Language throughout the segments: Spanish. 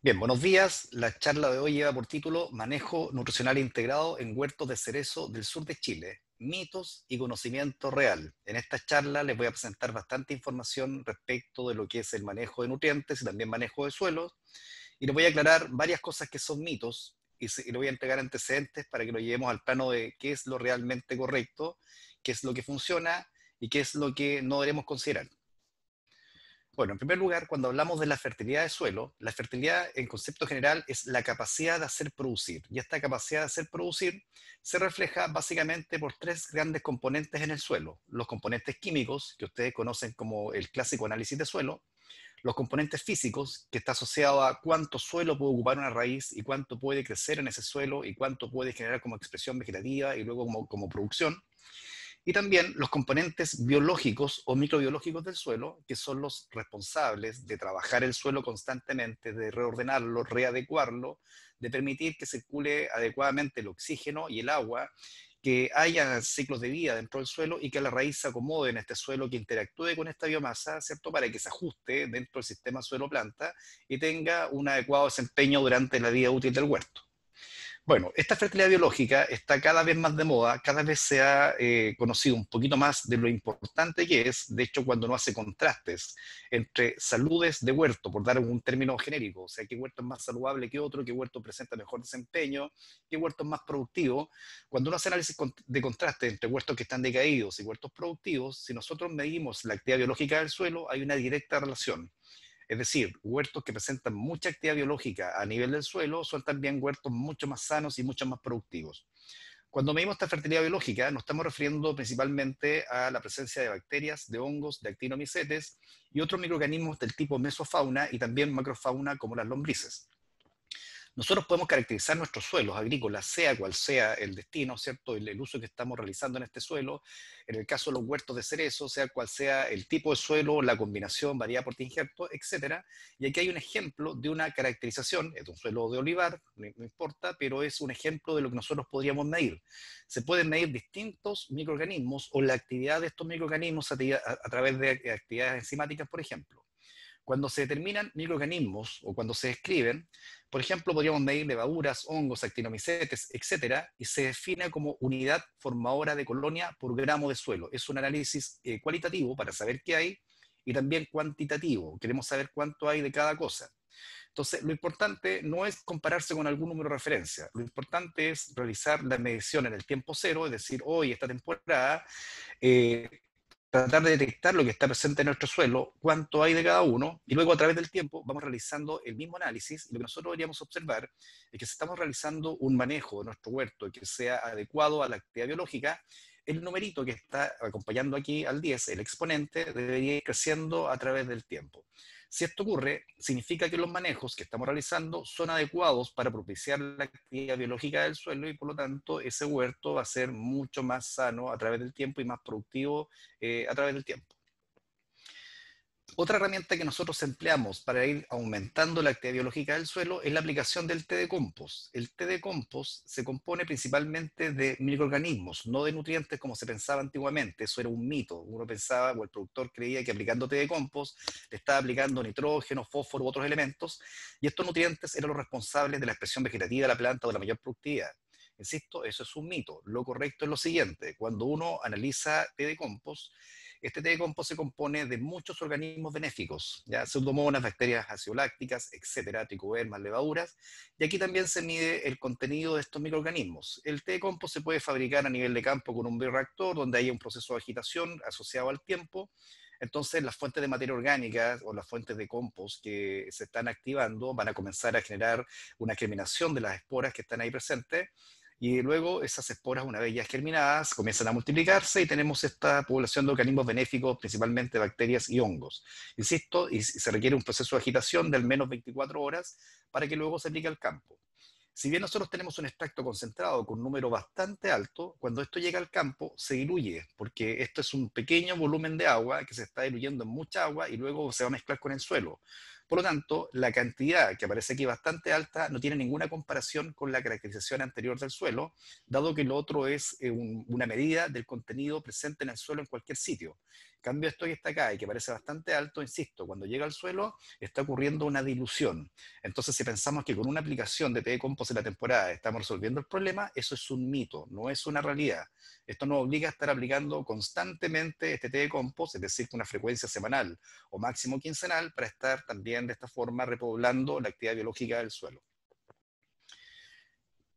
Bien, buenos días. La charla de hoy lleva por título Manejo nutricional integrado en huertos de cerezo del sur de Chile, mitos y conocimiento real. En esta charla les voy a presentar bastante información respecto de lo que es el manejo de nutrientes y también manejo de suelos, y les voy a aclarar varias cosas que son mitos y les voy a entregar antecedentes para que lo llevemos al plano de qué es lo realmente correcto, qué es lo que funciona y qué es lo que no debemos considerar. Bueno, en primer lugar, cuando hablamos de la fertilidad de suelo, la fertilidad en concepto general es la capacidad de hacer producir. Y esta capacidad de hacer producir se refleja básicamente por tres grandes componentes en el suelo. Los componentes químicos, que ustedes conocen como el clásico análisis de suelo; los componentes físicos, que está asociado a cuánto suelo puede ocupar una raíz y cuánto puede crecer en ese suelo y cuánto puede generar como expresión vegetativa y luego como producción; y también los componentes biológicos o microbiológicos del suelo, que son los responsables de trabajar el suelo constantemente, de reordenarlo, readecuarlo, de permitir que circule adecuadamente el oxígeno y el agua, que haya ciclos de vida dentro del suelo y que la raíz se acomode en este suelo, que interactúe con esta biomasa, ¿cierto? Para que se ajuste dentro del sistema suelo-planta y tenga un adecuado desempeño durante la vida útil del huerto. Bueno, esta fertilidad biológica está cada vez más de moda, cada vez se ha conocido un poquito más de lo importante que es. De hecho, cuando uno hace contrastes entre saludes de huerto, por dar un término genérico, o sea, qué huerto es más saludable que otro, qué huerto presenta mejor desempeño, qué huerto es más productivo, cuando uno hace análisis de contraste entre huertos que están decaídos y huertos productivos, si nosotros medimos la actividad biológica del suelo, hay una directa relación. Es decir, huertos que presentan mucha actividad biológica a nivel del suelo son también huertos mucho más sanos y mucho más productivos. Cuando medimos esta fertilidad biológica, nos estamos refiriendo principalmente a la presencia de bacterias, de hongos, de actinomicetes y otros microorganismos del tipo mesofauna y también macrofauna como las lombrices. Nosotros podemos caracterizar nuestros suelos agrícolas, sea cual sea el destino, ¿cierto? El uso que estamos realizando en este suelo, en el caso de los huertos de cerezo, sea cual sea el tipo de suelo, la combinación variada por injerto, etcétera. Y aquí hay un ejemplo de una caracterización, es un suelo de olivar, no importa, pero es un ejemplo de lo que nosotros podríamos medir. Se pueden medir distintos microorganismos o la actividad de estos microorganismos a través de actividades enzimáticas, por ejemplo. Cuando se determinan microorganismos o cuando se describen, por ejemplo, podríamos medir levaduras, hongos, actinomicetes, etcétera, y se define como unidad formadora de colonia por gramo de suelo. Es un análisis cualitativo para saber qué hay y también cuantitativo. Queremos saber cuánto hay de cada cosa. Entonces, lo importante no es compararse con algún número de referencia. Lo importante es realizar la medición en el tiempo cero, es decir, hoy, esta temporada, eh, tratar de detectar lo que está presente en nuestro suelo, cuánto hay de cada uno, y luego a través del tiempo vamos realizando el mismo análisis. Y lo que nosotros deberíamos observar es que si estamos realizando un manejo de nuestro huerto que sea adecuado a la actividad biológica, el numerito que está acompañando aquí al 10, el exponente, debería ir creciendo a través del tiempo. Si esto ocurre, significa que los manejos que estamos realizando son adecuados para propiciar la actividad biológica del suelo y por lo tanto ese huerto va a ser mucho más sano a través del tiempo y más productivo a través del tiempo. Otra herramienta que nosotros empleamos para ir aumentando la actividad biológica del suelo es la aplicación del té de compost. El té de compost se compone principalmente de microorganismos, no de nutrientes como se pensaba antiguamente. Eso era un mito. Uno pensaba, o el productor creía, que aplicando té de compost le estaba aplicando nitrógeno, fósforo u otros elementos, y estos nutrientes eran los responsables de la expresión vegetativa de la planta o de la mayor productividad. Insisto, eso es un mito. Lo correcto es lo siguiente: cuando uno analiza té de compost, este té de compost se compone de muchos organismos benéficos, ya pseudomonas, bacterias acidolácticas, etcétera, tricodermas, levaduras, y aquí también se mide el contenido de estos microorganismos. El té de compost se puede fabricar a nivel de campo con un bioreactor donde haya un proceso de agitación asociado al tiempo. Entonces, las fuentes de materia orgánica o las fuentes de compost que se están activando van a comenzar a generar una germinación de las esporas que están ahí presentes, y luego esas esporas, una vez ya germinadas, comienzan a multiplicarse y tenemos esta población de organismos benéficos, principalmente bacterias y hongos. Insisto, y se requiere un proceso de agitación de al menos 24 horas para que luego se aplique al campo. Si bien nosotros tenemos un extracto concentrado con un número bastante alto, cuando esto llega al campo se diluye, porque esto es un pequeño volumen de agua que se está diluyendo en mucha agua y luego se va a mezclar con el suelo. Por lo tanto, la cantidad que aparece aquí bastante alta no tiene ninguna comparación con la caracterización anterior del suelo, dado que lo otro es una medida del contenido presente en el suelo en cualquier sitio. Cambio esto que está acá y que parece bastante alto, insisto, cuando llega al suelo está ocurriendo una dilución. Entonces, si pensamos que con una aplicación de TD Compost en la temporada estamos resolviendo el problema, eso es un mito, no es una realidad. Esto nos obliga a estar aplicando constantemente este TD Compost, es decir, con una frecuencia semanal o máximo quincenal, para estar también de esta forma repoblando la actividad biológica del suelo.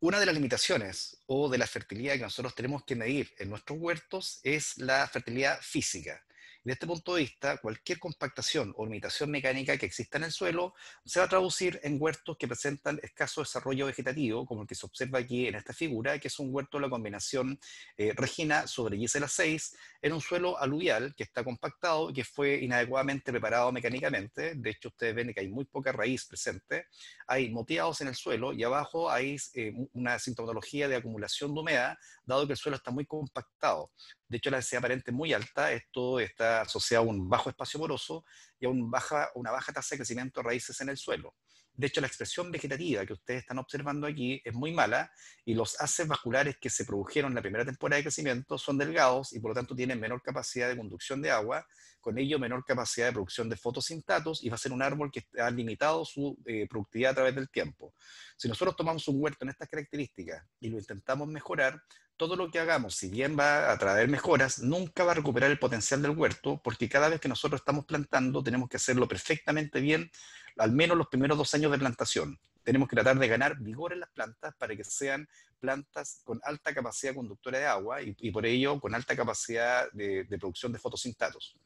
Una de las limitaciones o de la fertilidad que nosotros tenemos que medir en nuestros huertos es la fertilidad física. De este punto de vista, cualquier compactación o limitación mecánica que exista en el suelo se va a traducir en huertos que presentan escaso desarrollo vegetativo, como el que se observa aquí en esta figura, que es un huerto de la combinación Regina sobre Gisela 6, en un suelo aluvial que está compactado y que fue inadecuadamente preparado mecánicamente. De hecho, ustedes ven que hay muy poca raíz presente, hay moteados en el suelo y abajo hay una sintomatología de acumulación de humedad, dado que el suelo está muy compactado. De hecho, la densidad aparente es muy alta, esto está asociado a un bajo espacio poroso y a una baja tasa de crecimiento de raíces en el suelo. De hecho, la expresión vegetativa que ustedes están observando aquí es muy mala y los haces vasculares que se produjeron en la primera temporada de crecimiento son delgados y por lo tanto tienen menor capacidad de conducción de agua, con ello menor capacidad de producción de fotosintatos y va a ser un árbol que ha limitado su productividad a través del tiempo. Si nosotros tomamos un huerto en estas características y lo intentamos mejorar, todo lo que hagamos, si bien va a traer mejoras, nunca va a recuperar el potencial del huerto, porque cada vez que nosotros estamos plantando tenemos que hacerlo perfectamente bien, al menos los primeros 2 años de plantación. Tenemos que tratar de ganar vigor en las plantas para que sean plantas con alta capacidad conductora de agua y por ello con alta capacidad de producción de fotosintatos.